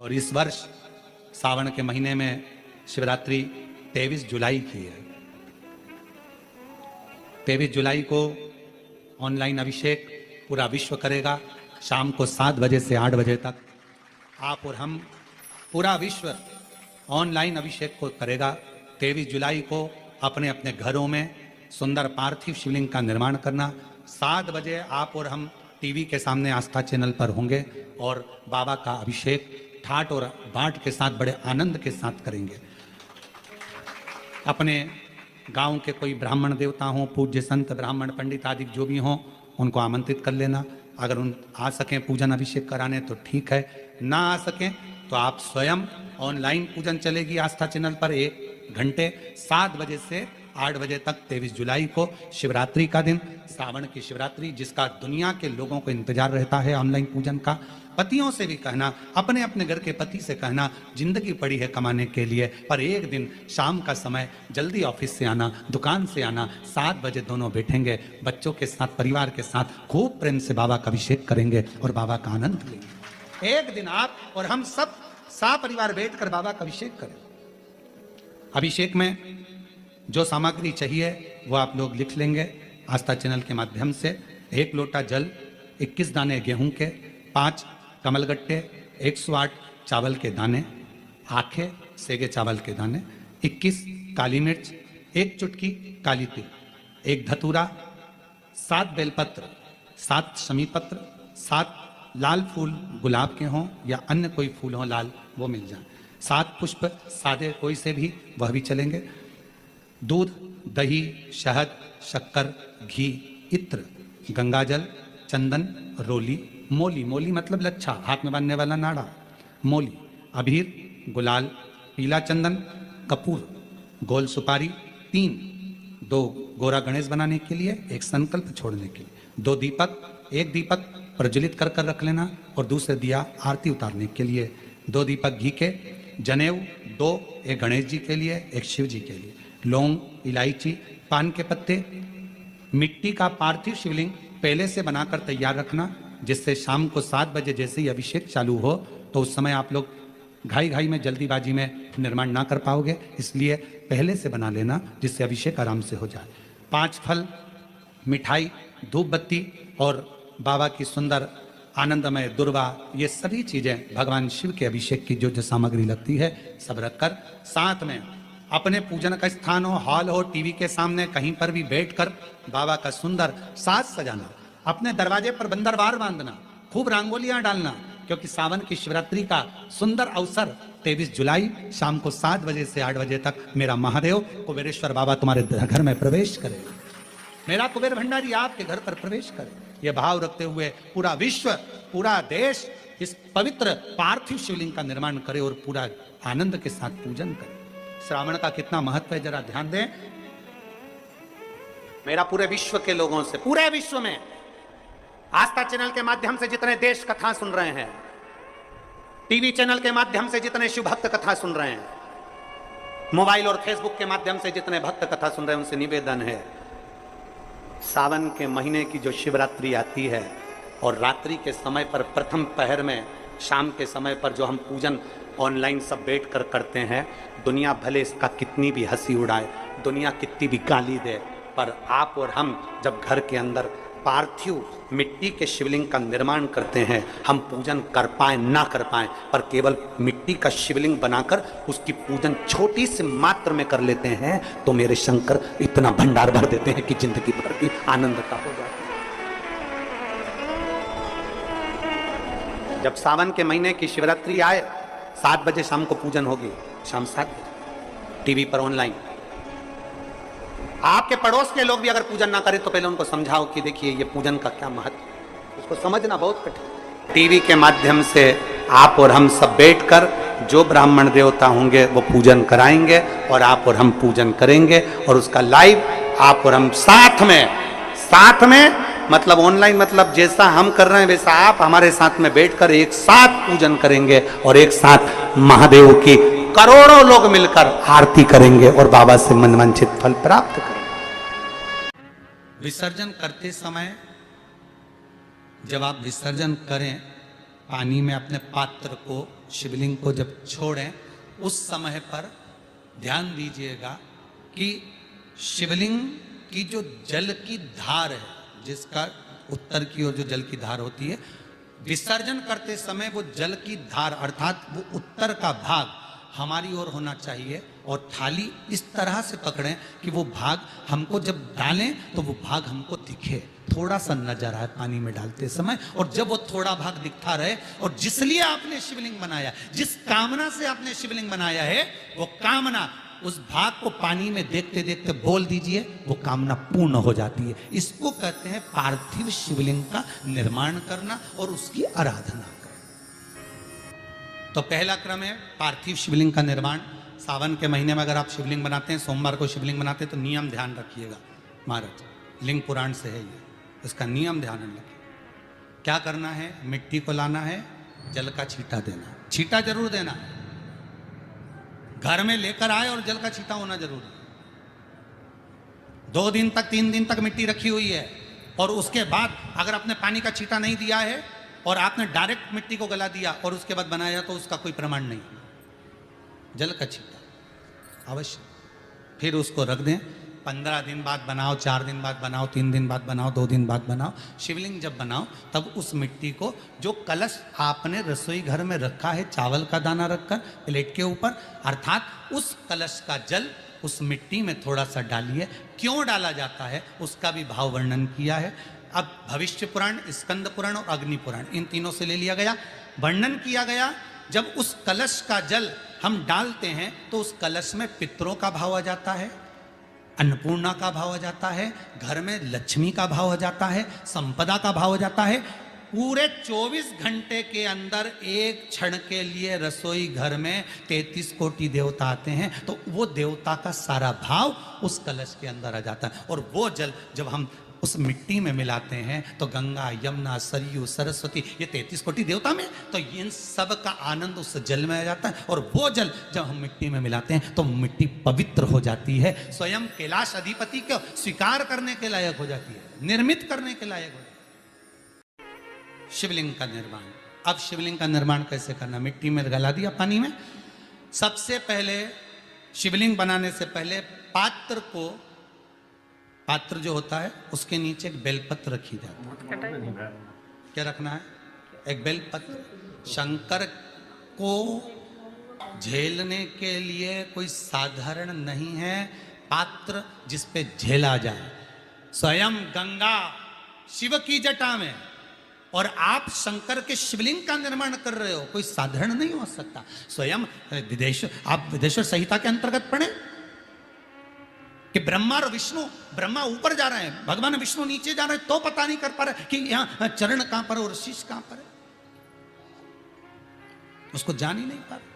और इस वर्ष सावन के महीने में शिवरात्रि 23 जुलाई की है। 23 जुलाई को ऑनलाइन अभिषेक पूरा विश्व करेगा। शाम को 7 बजे से 8 बजे तक आप और हम पूरा विश्व ऑनलाइन अभिषेक को करेगा। 23 जुलाई को अपने अपने घरों में सुंदर पार्थिव शिवलिंग का निर्माण करना। 7 बजे आप और हम टीवी के सामने आस्था चैनल पर होंगे और बाबा का अभिषेक ठाट और बाट के साथ बड़े आनंद के साथ करेंगे। अपने गांव के कोई ब्राह्मण देवता हों, पूज्य संत ब्राह्मण पंडित आदि जो भी हों, उनको आमंत्रित कर लेना। अगर उन आ सकें पूजन अभिषेक कराने तो ठीक है, ना आ सकें तो आप स्वयं ऑनलाइन पूजन चलेगी आस्था चैनल पर 1 घंटे 7 बजे से 8 बजे तक। 23 जुलाई को शिवरात्रि का दिन, सावन की शिवरात्रि, जिसका दुनिया के लोगों को इंतजार रहता है ऑनलाइन पूजन का। पतियों से भी कहना, अपने अपने घर के पति से कहना, जिंदगी पड़ी है कमाने के लिए, पर एक दिन शाम का समय जल्दी ऑफिस से आना, दुकान से आना, 7 बजे दोनों बैठेंगे बच्चों के साथ, परिवार के साथ, खूब प्रेम से बाबा का अभिषेक करेंगे और बाबा का आनंद लेंगे। एक दिन आप और हम सब परिवार बैठकर बाबा का अभिषेक करें। अभिषेक में जो सामग्री चाहिए वो आप लोग लिख लेंगे आस्था चैनल के माध्यम से। 1 लोटा जल, 21 दाने गेहूं के, 5 कमलगट्टे, 108 चावल के दाने, आखे सेगे चावल के दाने, 21 काली मिर्च, 1 चुटकी काली तिल, 1 धतूरा, 7 बेलपत्र, 7 शमी पत्र, 7 लाल फूल गुलाब के हों या अन्य कोई फूल हो लाल, वो मिल जाए, 7 पुष्प सादे कोई से भी, वह भी चलेंगे। दूध, दही, शहद, शक्कर, घी, इत्र, गंगाजल, चंदन, रोली, मोली, मोली मतलब लच्छा, हाथ में बांधने वाला नाड़ा, मोली, अबीर, गुलाल, पीला चंदन, कपूर, गोल सुपारी, 3, 2 गोरा गणेश बनाने के लिए, 1 संकल्प छोड़ने के लिए, 2 दीपक, 1 दीपक प्रज्वलित कर कर रख लेना और दूसरे दिया आरती उतारने के लिए, 2 दीपक घी के, जनेऊ 2, 1 गणेश जी के लिए, 1 शिव जी के लिए, लौंग, इलायची, पान के पत्ते, मिट्टी का पार्थिव शिवलिंग पहले से बनाकर तैयार रखना, जिससे शाम को 7 बजे जैसे ही अभिषेक चालू हो तो उस समय आप लोग घाई घाई में जल्दीबाजी में निर्माण ना कर पाओगे, इसलिए पहले से बना लेना जिससे अभिषेक आराम से हो जाए। 5 फल, मिठाई, धूप बत्ती और बाबा की सुंदर आनंदमय दुर्वा, ये सभी चीजें भगवान शिव के अभिषेक की जो जो सामग्री लगती है सब रखकर, साथ में अपने पूजन का स्थान हो, हॉल हो, टीवी के सामने कहीं पर भी बैठकर बाबा का सुंदर साज सजाना, अपने दरवाजे पर बंदरवार बांधना, खूब रंगोलियां डालना, क्योंकि सावन की शिवरात्रि का सुंदर अवसर 23 जुलाई शाम को 7 बजे से 8 बजे तक मेरा महादेव कुबेरेश्वर बाबा तुम्हारे घर में प्रवेश करेगा, मेरा कुबेर भंडारी आपके घर पर प्रवेश करे। यह भाव रखते हुए पूरा विश्व, पूरा देश इस पवित्र पार्थिव शिवलिंग का निर्माण करे और पूरा आनंद के साथ पूजन करे। श्रावण का कितना महत्व है जरा ध्यान दें। मेरा पूरे विश्व के लोगों से, पूरे विश्व में आस्था चैनल के माध्यम से जितने देश कथा सुन रहे हैं, टीवी चैनल के माध्यम से जितने शिव भक्त कथा सुन रहे हैं, मोबाइल और फेसबुक के माध्यम से जितने भक्त कथा सुन रहे हैं, उनसे निवेदन है, सावन के महीने की जो शिवरात्रि आती है और रात्रि के समय पर प्रथम पहर में, शाम के समय पर जो हम पूजन ऑनलाइन सब बैठ कर करते हैं, दुनिया भले इसका कितनी भी हंसी उड़ाए, दुनिया कितनी भी गाली दे, पर आप और हम जब घर के अंदर पार्थिव मिट्टी के शिवलिंग का निर्माण करते हैं, हम पूजन कर पाए ना कर पाए, पर केवल मिट्टी का शिवलिंग बनाकर उसकी पूजन छोटी सी मात्र में कर लेते हैं, तो मेरे शंकर इतना भंडार भर देते हैं कि जिंदगी भर की आनंद का हो जाता है। जब सावन के महीने की शिवरात्रि आए, 7 बजे शाम को पूजन होगी, शाम 7 बजे टीवी पर ऑनलाइन। आपके पड़ोस के लोग भी अगर पूजन ना करें तो पहले उनको समझाओ कि देखिए ये पूजन का क्या महत्व, उसको समझना बहुत कठिन। टीवी के माध्यम से आप और हम सब बैठकर जो ब्राह्मण देवता होंगे वो पूजन कराएंगे और आप और हम पूजन करेंगे, और उसका लाइव आप और हम साथ में मतलब ऑनलाइन, मतलब जैसा हम कर रहे हैं वैसा आप हमारे साथ में बैठकर एक साथ पूजन करेंगे और एक साथ महादेव की करोड़ों लोग मिलकर आरती करेंगे और बाबा से मनवांछित फल प्राप्त करेंगे। विसर्जन करते समय जब आप विसर्जन करें, पानी में अपने पात्र को शिवलिंग को जब छोड़ें उस समय पर ध्यान दीजिएगा कि शिवलिंग की जो जल की धार है, जिसका उत्तर की ओर जो जल की धार होती है, विसर्जन करते समय वो जल की धार अर्थात वो उत्तर का भाग हमारी ओर होना चाहिए और थाली इस तरह से पकड़ें कि वो भाग हमको जब डालें तो वो भाग हमको दिखे, थोड़ा सा नजर आए पानी में डालते समय। और जब वो थोड़ा भाग दिखता रहे और जिसलिए आपने शिवलिंग बनाया, जिस कामना से आपने शिवलिंग बनाया है, वो कामना उस भाग को पानी में देखते देखते बोल दीजिए, वो कामना पूर्ण हो जाती है। इसको कहते हैं पार्थिव शिवलिंग का निर्माण करना और उसकी आराधना करना। तो पहला क्रम है पार्थिव शिवलिंग का निर्माण। सावन के महीने में अगर आप शिवलिंग बनाते हैं, सोमवार को शिवलिंग बनाते हैं, तो नियम ध्यान रखिएगा महाराज, लिंग पुराण से है ये, इसका नियम ध्यान रखिए। क्या करना है? मिट्टी को लाना है, जल का छींटा देना, छींटा जरूर देना, घर में लेकर आए और जल का छींटा होना जरूरी। 2 दिन तक 3 दिन तक मिट्टी रखी हुई है और उसके बाद अगर आपने पानी का छींटा नहीं दिया है और आपने डायरेक्ट मिट्टी को गला दिया और उसके बाद बनाया, तो उसका कोई प्रमाण नहीं। जल का छींटा अवश्य, फिर उसको रख दें। 15 दिन बाद बनाओ, 4 दिन बाद बनाओ, 3 दिन बाद बनाओ, 2 दिन बाद बनाओ। शिवलिंग जब बनाओ तब उस मिट्टी को, जो कलश आपने रसोई घर में रखा है चावल का दाना रखकर प्लेट के ऊपर, अर्थात उस कलश का जल उस मिट्टी में थोड़ा सा डालिए। क्यों डाला जाता है उसका भी भाव वर्णन किया है। अब भविष्य पुराण, स्कंद पुराण और अग्नि पुराण, इन तीनों से ले लिया गया, वर्णन किया गया। जब उस कलश का जल हम डालते हैं तो उस कलश में पितरों का भाव आ जाता है, अन्नपूर्णा का भाव आ जाता है, घर में लक्ष्मी का भाव आ जाता है, संपदा का भाव आ जाता है। पूरे 24 घंटे के अंदर एक क्षण के लिए रसोई घर में 33 कोटि देवता आते हैं, तो वो देवता का सारा भाव उस कलश के अंदर आ जाता है। और वो जल जब हम उस मिट्टी में मिलाते हैं तो गंगा, यमुना, सरयू, सरस्वती, ये 33 कोटि देवता में, तो इन सब का आनंद उस जल में आ जाता है। और वो जल जब हम मिट्टी में मिलाते हैं तो मिट्टी पवित्र हो जाती है, स्वयं कैलाश अधिपति को स्वीकार करने के लायक हो जाती है, निर्मित करने के लायक हो जाती है। शिवलिंग का निर्माण। अब शिवलिंग का निर्माण कैसे करना? मिट्टी में गला दिया पानी में। सबसे पहले शिवलिंग बनाने से पहले पात्र जो होता है उसके नीचे एक बेलपत्र रखी जाती है। क्या रखना है? एक बेलपत्र। शंकर को झेलने के लिए कोई साधारण नहीं है पात्र जिस पे झेला जाए। स्वयं गंगा शिव की जटा में और आप शंकर के शिवलिंग का निर्माण कर रहे हो, कोई साधारण नहीं हो सकता। स्वयं आप विदेश्वर संहिता के अंतर्गत पढ़े कि ब्रह्मा और विष्णु, ब्रह्मा ऊपर जा रहे हैं, भगवान विष्णु नीचे जा रहे हैं, तो पता नहीं कर पा रहे कि यहां चरण कहां पर और शीश कहां पर है, उसको जान ही नहीं पा रहे।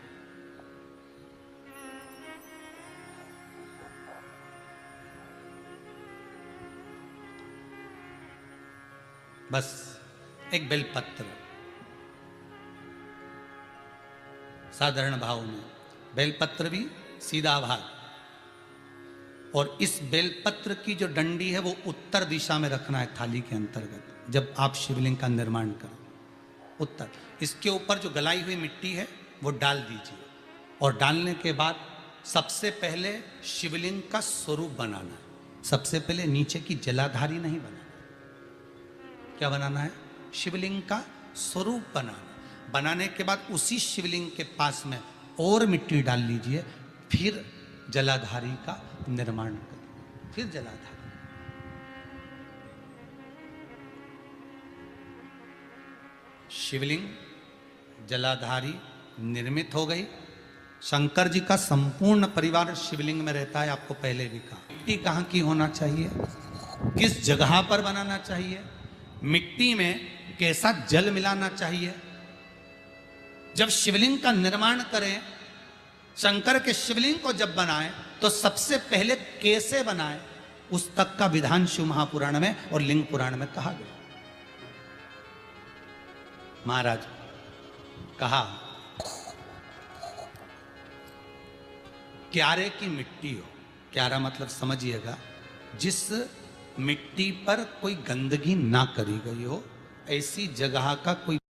बस एक बेलपत्र साधारण भाव में, बेलपत्र भी सीधा भाग, और इस बेलपत्र की जो डंडी है वो उत्तर दिशा में रखना है थाली के अंतर्गत। जब आप शिवलिंग का निर्माण करें उत्तर, इसके ऊपर जो गलाई हुई मिट्टी है वो डाल दीजिए। और डालने के बाद सबसे पहले शिवलिंग का स्वरूप बनाना है। सबसे पहले नीचे की जलाधारी नहीं बनाना। क्या बनाना है? शिवलिंग का स्वरूप बनाना। बनाने के बाद उसी शिवलिंग के पास में और मिट्टी डाल लीजिए, फिर जलाधारी का निर्माण करें, फिर जलाधारी। शिवलिंग जलाधारी निर्मित हो गई। शंकर जी का संपूर्ण परिवार शिवलिंग में रहता है, आपको पहले भी कहा। मिट्टी कहाँ की होना चाहिए, किस जगह पर बनाना चाहिए, मिट्टी में कैसा जल मिलाना चाहिए। जब शिवलिंग का निर्माण करें, शंकर के शिवलिंग को जब बनाएं, तो सबसे पहले कैसे बनाएं उस तक का विधान शिव महापुराण में और लिंग पुराण में कहा गया। महाराज कहा क्यारे की मिट्टी हो, क्यारा मतलब समझिएगा जिस मिट्टी पर कोई गंदगी ना करी गई हो, ऐसी जगह का कोई